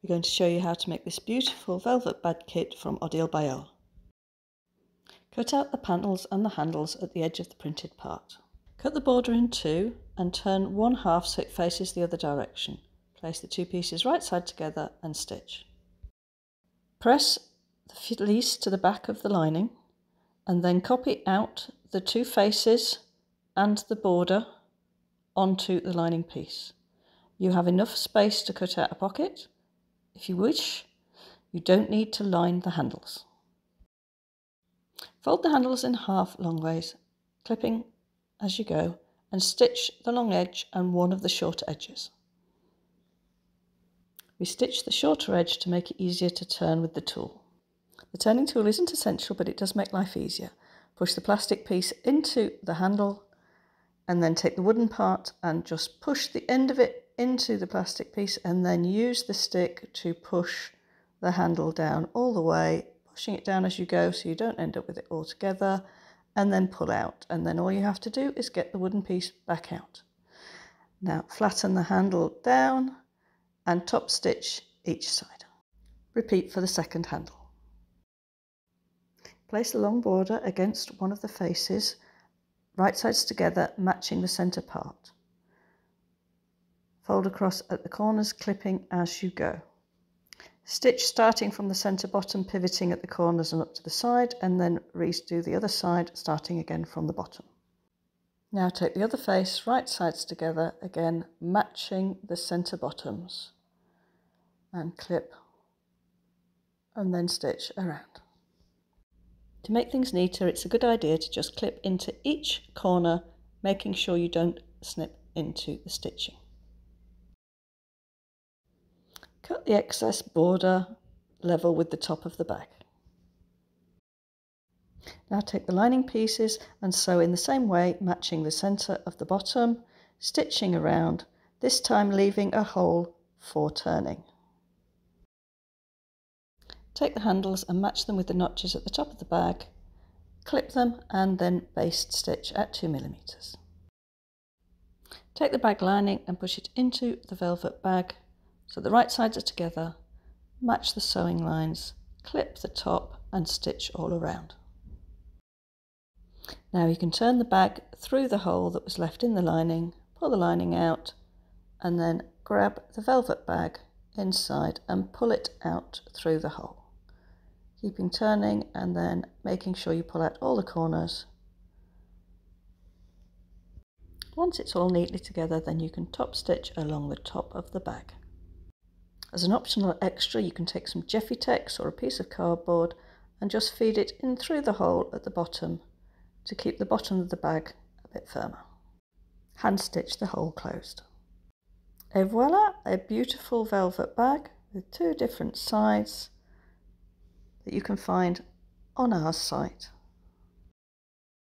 We're going to show you how to make this beautiful velvet bag kit from Odile bailloeul. Cut out the panels and the handles at the edge of the printed part. Cut the border in two and turn one half so it faces the other direction. Place the two pieces right side together and stitch. Press the fleece to the back of the lining and then copy out the two faces and the border onto the lining piece. You have enough space to cut out a pocket. If you wish, you don't need to line the handles. Fold the handles in half long ways, clipping as you go, and stitch the long edge and one of the shorter edges. We stitch the shorter edge to make it easier to turn with the tool. The turning tool isn't essential, but it does make life easier. Push the plastic piece into the handle and then take the wooden part and just push the end of it into the plastic piece and then use the stick to push the handle down all the way, pushing it down as you go so you don't end up with it all together, and then pull out. And then all you have to do is get the wooden piece back out. Now flatten the handle down and top stitch each side. Repeat for the second handle. Place the long border against one of the faces, right sides together, matching the centre part. Fold across at the corners, clipping as you go. Stitch starting from the centre bottom, pivoting at the corners and up to the side, and then redo the other side, starting again from the bottom. Now take the other face, right sides together, again matching the centre bottoms, and clip and then stitch around. To make things neater, it's a good idea to just clip into each corner, making sure you don't snip into the stitching. Cut the excess border level with the top of the bag. Now take the lining pieces and sew in the same way, matching the centre of the bottom, stitching around, this time leaving a hole for turning. Take the handles and match them with the notches at the top of the bag, clip them and then baste stitch at 2 mm. Take the bag lining and push it into the velvet bag so the right sides are together, match the sewing lines, clip the top and stitch all around. Now you can turn the bag through the hole that was left in the lining, pull the lining out and then grab the velvet bag inside and pull it out through the hole. Keeping turning and then making sure you pull out all the corners. Once it's all neatly together, then you can top stitch along the top of the bag. As an optional extra, you can take some Jeffy-Tex or a piece of cardboard and just feed it in through the hole at the bottom to keep the bottom of the bag a bit firmer. Hand stitch the hole closed. Et voila, a beautiful velvet bag with two different sides that you can find on our site.